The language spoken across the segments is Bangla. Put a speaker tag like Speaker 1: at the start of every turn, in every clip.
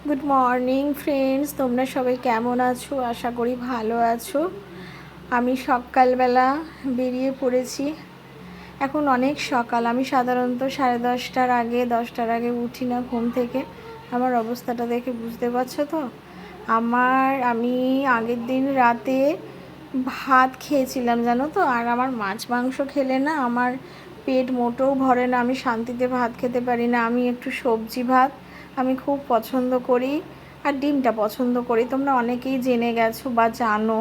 Speaker 1: গুড মর্নিং ফ্রেন্ডস, তোমরা সবাই কেমন আছো? আশা করি ভালো আছো। আমি সকালবেলা বেরিয়ে পড়েছি। এখন অনেক সকাল, আমি সাধারণত 10:30 10টার আগে উঠি না ঘুম থেকে। আমার অবস্থাটা দেখে বুঝতে পারছো তো। আমি আগের দিন রাতে ভাত খেয়েছিলাম জানো তো। আর আমার মাছ মাংস খেলে না আমার পেট মোটেও ভরে না, আমি শান্তিতে ভাত খেতে পারি না। আমি একটু সবজি ভাত আমি খুব পছন্দ করি, আর ডিমটা পছন্দ করি। তোমরা অনেকেই জেনে গেছো বা জানো।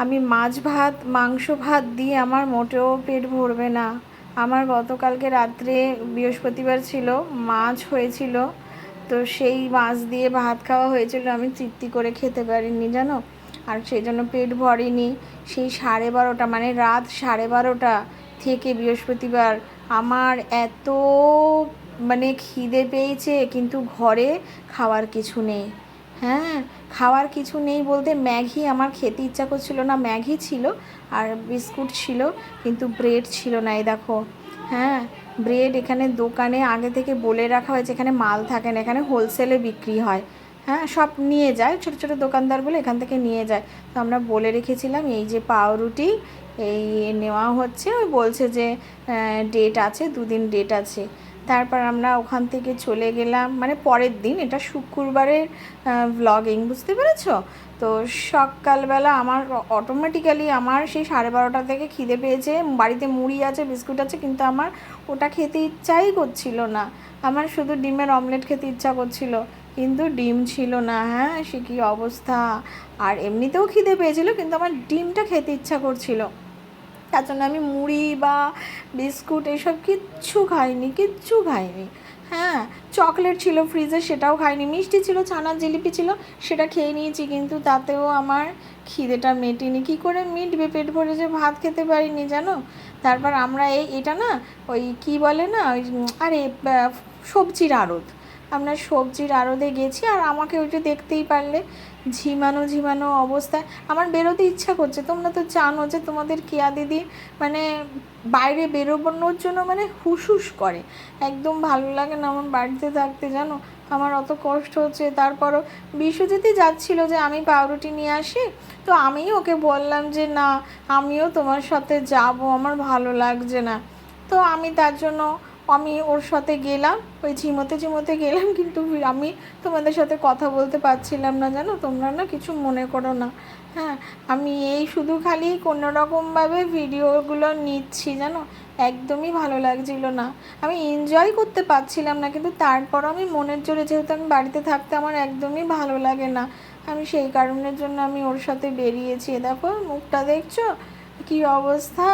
Speaker 1: আমি মাছ ভাত মাংস ভাত দিয়ে আমার মোটেও পেট ভরবে না। আমার গতকালকে রাত্রে বৃহস্পতিবার ছিল, মাছ হয়েছিল, তো সেই মাছ দিয়ে ভাত খাওয়া হয়েছিল। আমি তৃপ্তি করে খেতে পারিনি জানো, আর সেই জন্য পেট ভরেনি। সেই 12:30 মানে রাত 12:30 থেকে বৃহস্পতিবার আমার এত খিদে পেয়েছে, কিন্তু ঘরে খাওয়ার কিছু নেই। হ্যাঁ, খাওয়ার কিছু নেই বলতে ম্যাগি আমার খেতে ইচ্ছা করছিল না। ম্যাগি ছিল আর বিস্কুট ছিল, কিন্তু ব্রেড ছিল না। এই দেখো, হ্যাঁ, ব্রেড এখানে দোকানে আগে থেকে বলে রাখা হয়েছে, এখানে মাল থাকে না, এখানে হোলসেলে বিক্রি হয়। হ্যাঁ, সব নিয়ে যায়, ছোটো ছোটো দোকানদারগুলো এখান থেকে নিয়ে যায়। তো আমরা বলে রেখেছিলাম এই যে পাউরুটি এই নেওয়া হচ্ছে, ওই বলছে যে ডেট আছে, 2 দিন ডেট আছে। তারপর আমরা ওখান থেকে চলে গেলাম, মানে পরের দিন, এটা শুক্রবারের ভ্লগিং, বুঝতে পেরেছো তো। সকালবেলা আমার অটোমেটিক্যালি আমার সেই 12:30 থেকে খিদে পেয়েছে। বাড়িতে মুড়ি আছে, বিস্কুট আছে, কিন্তু আমার ওটা খেতে ইচ্ছাই করছিল না। আমার শুধু ডিমের অমলেট খেতে ইচ্ছা করছিল, কিন্তু ডিম ছিল না। হ্যাঁ, সে কী অবস্থা। আর এমনিতেও খিদে পেয়েছিল, কিন্তু আমার ডিমটা খেতে ইচ্ছা করছিল। তার জন্য আমি মুড়ি বা বিস্কুট এসব কিচ্ছু খাইনি। হ্যাঁ, চকলেট ছিল ফ্রিজে, সেটাও খাইনি। মিষ্টি ছিল, ছানার জিলিপি ছিল, সেটা খেয়ে নিয়েছি, কিন্তু তাতেও আমার খিদেটা মেটেনি। কী করে মিটবে পেট ভরে, যে ভাত খেতে পারিনি জানো। তারপর আমরা এটা না, ওই কি বলে না, ওই সবজির আড়ত, আমরা সবজির আড়তে গেছি। আর আমাকে ওইটা দেখতেই পারলে, ঝিমানো ঝিমানো অবস্থায় আমার বেরোতে ইচ্ছা করছে। তোমরা তো জানো যে তোমাদের কেয়া দিদি বাইরে বেরোনোর জন্য হুস করে, একদম ভালো লাগে না আমার বাড়িতে থাকতে জানো। আমার অত কষ্ট হচ্ছে। তারপরও বিশ্বজিৎই যাচ্ছিলো যে আমি পাউরুটি নিয়ে আসি, তো আমিও ওকে বললাম যে না, আমিও তোমার সাথে যাব, আমার ভালো লাগছে না। তো আমি তার জন্য ওর সাথে গেলাম, ওই ঝিমোতে ঝিমোতে গেলাম, কিন্তু আমি তোমাদের সাথে কথা বলতে পারছিলাম না জানো। তোমরা না কিছু মনে করো না। হ্যাঁ, আমি এই শুধু খালি কোনোরকমভাবে ভিডিওগুলো নিচ্ছি জানো, একদমই ভালো লাগছিল না। আমি এনজয় করতে পারছিলাম না, কিন্তু তারপর আমি মনের জোরে, যেহেতু আমি বাড়িতে থাকতে আমার একদমই ভালো লাগে না, আমি সেই কারণের জন্য আমি ওর সাথে বেরিয়েছি। দেখো মুখটা দেখছো কী অবস্থা।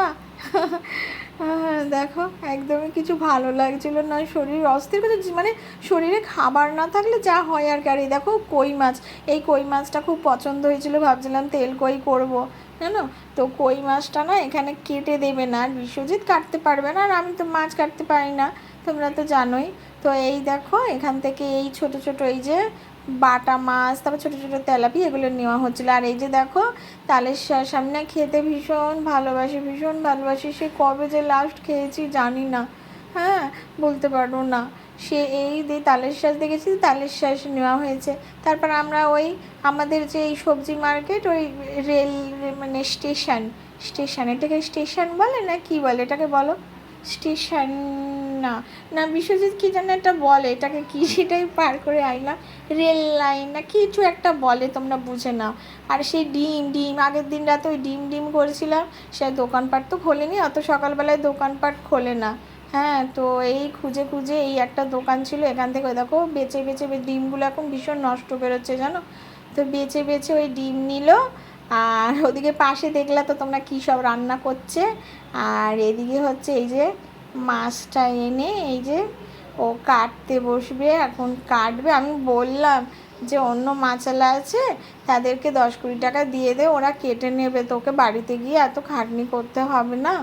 Speaker 1: হ্যাঁ দেখো, একদমই কিছু ভালো লাগছিল না, শরীর অস্থির করে, শরীরে খাবার না থাকলে যা হয় আর কি। আর এই দেখো কই মাছ, এই কই মাছটা খুব পছন্দ হয়েছিল, ভাবছিলাম তেল কই করবো জানো। তো কই মাছটা না এখানে কেটে দেবে না, আর বিশ্বজিৎ কাটতে পারবে না, আর আমি তো মাছ কাটতে পারি না, তোমরা তো জানোই। তো এই দেখো এখান থেকে এই ছোট ছোট এই যে বাটা মাছ, তারপর ছোটো ছোটো তেলাপি, এগুলো নেওয়া হচ্ছিলো। আর এই যে দেখো তালের সামনে খেতে ভীষণ ভালোবাসি, সে কবে যে লাস্ট খেয়েছি জানি না। হ্যাঁ, বলতে পারবো না। সে এই তালের শ্বাস দেখেছি, তালের শ্বাস নেওয়া হয়েছে। তারপর আমরা ওই আমাদের যে এই সবজি মার্কেট, ওই রেল স্টেশন, এটাকে স্টেশন বলে না কি বলে, এটাকে বলো স্টেশন না, না বিশ্বজিৎ কী যেন একটা বলে এটাকে, কি সেটাই পার করে আইলাম, রেল লাইন না কিছু একটা বলে, তোমরা বুঝে নাও। আর সেই ডিম আগের দিন রাতে ওই ডিম করেছিলাম, সে দোকানপাট তো খোলেনি, অত সকালবেলায় দোকানপাট খোলে না। হ্যাঁ, তো এই খুঁজে খুঁজে এই একটা দোকান ছিল, এখান থেকে ওই দেখো বেচে ডিমগুলো এখন ভীষণ নষ্ট বেরোচ্ছে জানো। তো বেচে ওই ডিম নিল। আর ওদিকে পাশে দেখলা তো তোমরা কী সব রান্না করছে। আর এদিকে হচ্ছে এই যে মাছটা এনে এই যে ও কাটতে বসবে, এখন কাটবে। আমি বললাম যে অন্য মাছালা আছে, তাদেরকে 10-20 টাকা দিয়ে দে, ওরা কেটে নেবে, তোকে বাড়িতে গিয়ে এত খাটনি করতে হবে না।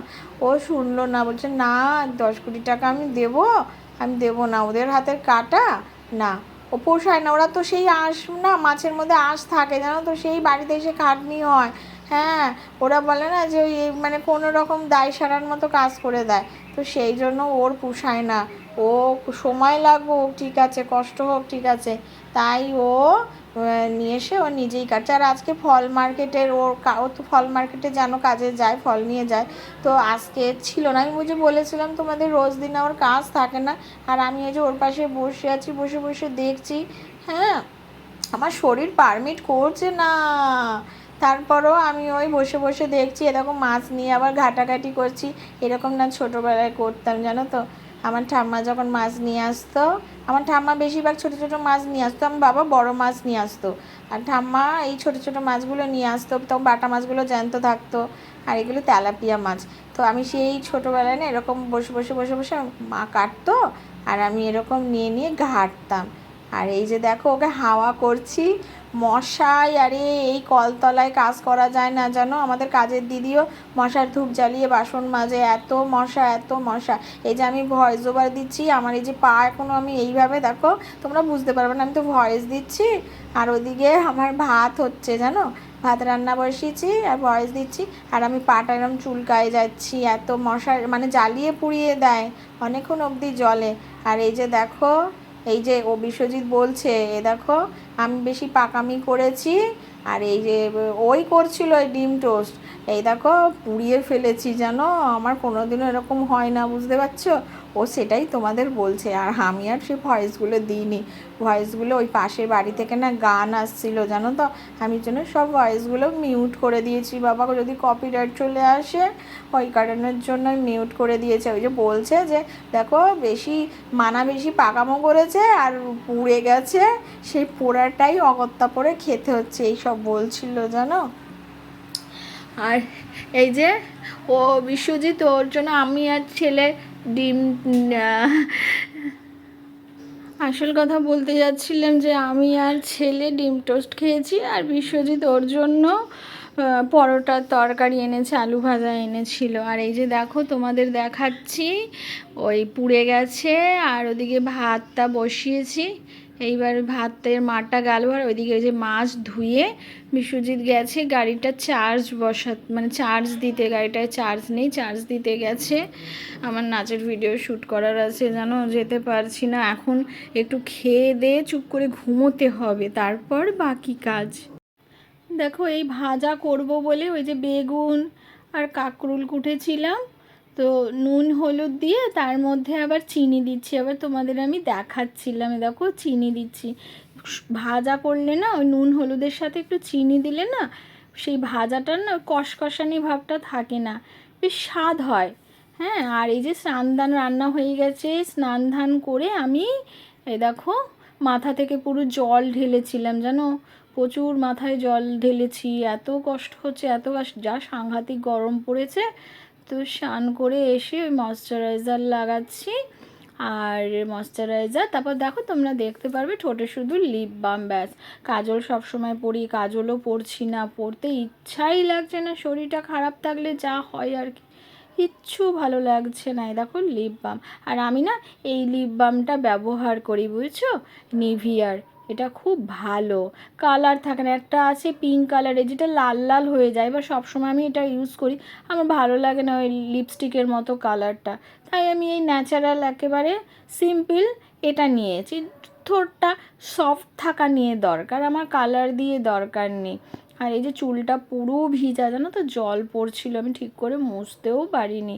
Speaker 1: ও শুনলো না, বলছে না 10-20 টাকা আমি দেবো না, ওদের হাতের কাটা না, ও পোষায় না। ওরা তো সেই আঁশ না, মাছের মধ্যে আঁশ থাকে জানো তো, সেই বাড়িতে এসে খাটনি হয়, হ্যাঁ, ওরা বলে না যে ওই মানে কোনো রকম দায় সারার মতো কাজ করে দেয়, তো সেই জন্য ওর পোষায় না। ও সময় লাগুক ঠিক আছে, কষ্ট হোক ঠিক আছে, তাই ও নিয়ে এসে ও নিজেই কাটছে। আর আজকে ফল মার্কেটের ও তো ফল মার্কেটে যেন কাজে যায়, ফল নিয়ে যায়, তো আজকে ছিল না। আমি বুঝে বলেছিলাম তোমাদের রোজ দিন আমার কাজ থাকে না, আর আমি এই যে ওর পাশে বসে আছি, বসে বসে দেখছি। হ্যাঁ, আমার শরীর পারমিট করছে না, তারপরও আমি ওই বসে বসে দেখছি, এরকম মাছ নিয়ে আবার ঘাটাঘাটি করছি। এরকম না ছোটোবেলায় করতাম জানো তো, আমার ঠাম্মা যখন মাছ নিয়ে আসতো, আমার ঠাম্মা বেশিরভাগ ছোটো ছোটো মাছ নিয়ে আসতো, আমার বাবা বড় মাছ নিয়ে আসতো, আর ঠাম্মা এই ছোটো ছোটো মাছগুলো নিয়ে আসতো, তখন বাটা মাছগুলো জ্যান্ত থাকতো, আর এগুলো তেলাপিয়া মাছ। তো আমি সেই ছোটোবেলায় না এরকম বসে বসে বসে বসে মা কাটতো, আর আমি এরকম নিয়ে নিয়ে ঘাটতাম। আর এই যে দেখো ওকে হাওয়া করছি, মশাই, আরে এই কলতলায় কাজ করা যায় না জানো, আমাদের কাজের দিদিও মশার ধূপ জ্বালিয়ে বাসন মাজে, এত মশা এত মশা। এই যে আমি ভয়েস ওভার দিচ্ছি, আমার এই যে পা এখনও আমি এইভাবে দেখো, তোমরা বুঝতে পারবে না, আমি তো ভয়েস দিচ্ছি আর ওদিকে আমার ভাত হচ্ছে জানো, ভাত রান্না বসিয়েছি আর ভয়েস দিচ্ছি, আর আমি পাটা এরম চুলকায় যাচ্ছি, এত মশার মানে জ্বালিয়ে পুড়িয়ে দেয়, অনেকক্ষণ অবধি জলে। আর এই যে দেখো, এই যে ও বিশ্বজিৎ বলছে এ দেখো আমি বেশি পাকামি করেছি, আর এই যে ওই করছিল ওই ডিম টোস্ট, এই দেখো পুড়িয়ে ফেলেছি জানো, আমার কোনোদিনও এরকম হয় না, বুঝতে পারছো? ও সেটাই তোমাদের বলছে, আর আমি আর সে ভয়েসগুলো দিইনি। ভয়েসগুলো ওই পাশের বাড়ি থেকে না গান আসছিল জানো তো, আমি জন্য সব ভয়েসগুলো মিউট করে দিয়েছি, বাবা যদি কপিরাইট চলে আসে, ওই কারণের জন্য মিউট করে দিয়েছে। ওই যে বলছে যে দেখো বেশি বেশি পাকামো করেছে আর পুড়ে গেছে, সেই পোড়াটাই অগত্যা পরে খেতে হচ্ছে, এই সব বলছিল জানো। আর এই যে ও বিশ্বজিৎ, ওর জন্য আমি আর ছেলে ডিম, আসল কথা বলতে যাচ্ছিলাম যে আমি আর ছেলে ডিম টোস্ট খেয়েছি, আর বিশ্বজিৎ ওর জন্য পরোটার তরকারি এনেছে, আলু ভাজা এনেছিল। আর এই যে দেখো তোমাদের দেখাচ্ছি, ওই পুড়ে গেছে, আর ওদিকে ভাতটা বসিয়েছি, এইবার ভাতের মাঠটা গেল, আর ওইদিকে ওই যে মাছ ধুয়ে বিশ্বজিৎ গেছে গাড়িটা চার্জ মানে চার্জ দিতে, গাড়িটায় চার্জ নেই, চার্জ দিতে গেছে। আমার নাচের ভিডিও শ্যুট করার আছে জানো, যেতে পারছি না এখন, একটু খেয়ে দিয়ে চুপ করে ঘুমোতে হবে, তারপর বাকি কাজ। দেখো এই ভাজা করব বলে ওই যে বেগুন আর কাঁকরোল কুটেছিলাম, তো নুন হলুদ দিয়ে তার মধ্যে আবার চিনি দিচ্ছি, আবার তোমাদের আমি দেখাচ্ছিলাম, দেখো চিনি দিচ্ছি। ভাজা করলে না ওই নুন হলুদের সাথে একটু চিনি দিলে না সেই ভাজাটার না কষকষানি ভাবটা থাকে না, বেশ স্বাদ হয়। হ্যাঁ, আর এই যে স্নান দান রান্না হয়ে গেছে, স্নান ধান করে আমি এই দেখো মাথা থেকে পুরো জল ঢেলেছিলাম জানো, প্রচুর মাথায় জল ঢেলেছি, এত কষ্ট হচ্ছে, এত যা সাংঘাতিক গরম পড়েছে। তো স্নান করে এসে ওই ময়শ্চারাইজার লাগাচ্ছি, আর ময়শ্চারাইজার, তারপর দেখো তোমরা দেখতে পারবে ঠোঁটে শুধু লিপ বাম, ব্যাস। কাজল সবসময় পরি, কাজলও পরছি না, পরতে ইচ্ছাই লাগছে না, শরীরটা খারাপ থাকলে যা হয় আর কি, কিচ্ছু ভালো লাগছে না। এই দেখো লিপ বাম, আর আমি না এই লিপ বামটা ব্যবহার করি বুঝছো, নিভিয়ার, এটা খুব ভালো, কালার থাকে না, একটা আছে পিঙ্ক কালারের যেটা লাল লাল হয়ে যায়, এবার সবসময় আমি এটা ইউজ করি, আমার ভালো লাগে না ওই লিপস্টিকের মতো কালারটা, তাই আমি এই ন্যাচারাল একেবারে সিম্পল এটা নিয়েছি। ঠোঁটটা সফট থাকা নিয়ে দরকার, আমার কালার দিয়ে দরকার নেই। আর এই যে চুলটা পুরো ভিজা জানো তো, জল পড়ছিল, আমি ঠিক করে মুছতেও পারিনি।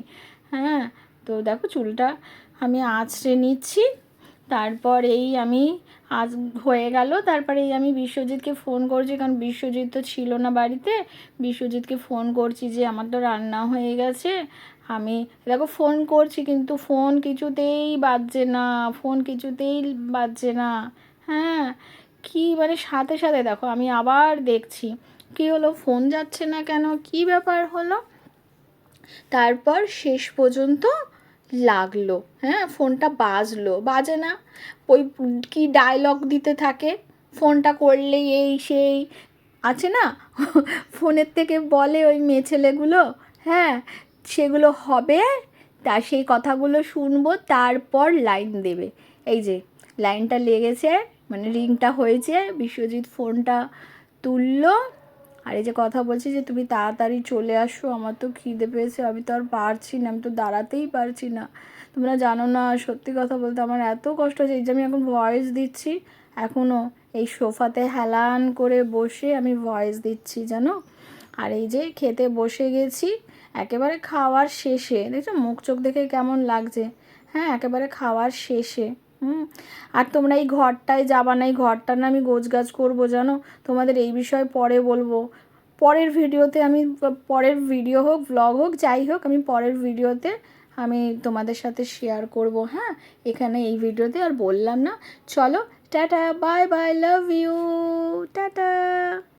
Speaker 1: হ্যাঁ, তো দেখো চুলটা আমি আঁচড়ে নিচ্ছি, তারপর এই আমি আজ হয়ে গেল, তারপরে এই আমি বিশ্বজিৎকে ফোন করছি, কারণ বিশ্বজিৎ তো ছিল না বাড়িতে, বিশ্বজিৎকে ফোন করছি যে আমার তো রান্না হয়ে গেছে, আমি দেখো ফোন করছি কিন্তু ফোন কিছুতেই বাজছে না, ফোন কিছুতেই বাজছে না। হ্যাঁ, কি মানে সাথে সাথে দেখো আমি আবার দেখছি কী হলো, ফোন যাচ্ছে না কেন, কি ব্যাপার হলো, তারপর শেষ পর্যন্ত লাগলো, হ্যাঁ ফোনটা বাজলো, বাজে না, ওই কি ডায়লগ দিতে থাকে, ফোনটা করলে এই সেই আছে না, ফোনের থেকে বলে ওই মেয়ে ছেলেগুলো, হ্যাঁ সেগুলো হবে, তা সেই কথাগুলো শুনবো, তারপর লাইন দেবে। এই যে লাইনটা লেগেছে, মানে রিংটা হয়েছে, বিশ্বজিৎ ফোনটা তুললো, আর এই যে কথা বলছি যে তুমি তাড়াতাড়ি চলে আসো, আমার তো খিদে পেয়েছে, আমি তো আর পারছি না, আমি তো দাঁড়াতেই পারছি না। তোমরা জানো না, সত্যি কথা বলতে আমার এত কষ্ট হচ্ছে। এই যে আমি এখন ভয়েস দিচ্ছি, এখনও এই সোফাতে হেলান করে বসে আমি ভয়েস দিচ্ছি জানো। আর এই যে খেতে বসে গেছি, একেবারে খাওয়ার শেষে, দেখছো মুখ চোখ দেখে কেমন লাগছে। হ্যাঁ, একেবারে খাওয়ার শেষে। আর তোমরা এই ঘরটায় যাবা না, এই ঘরটা না আমি গোছগাছ করবো জানো। তোমাদের এই বিষয়ে পরে বলবো, পরের ভিডিওতে আমি, পরের ভিডিও হোক ব্লগ হোক যাই হোক, আমি পরের ভিডিওতে আমি তোমাদের সাথে শেয়ার করব। হ্যাঁ, এখানে এই ভিডিওতে আর বললাম না। চলো tata, bye bye, love you, tata.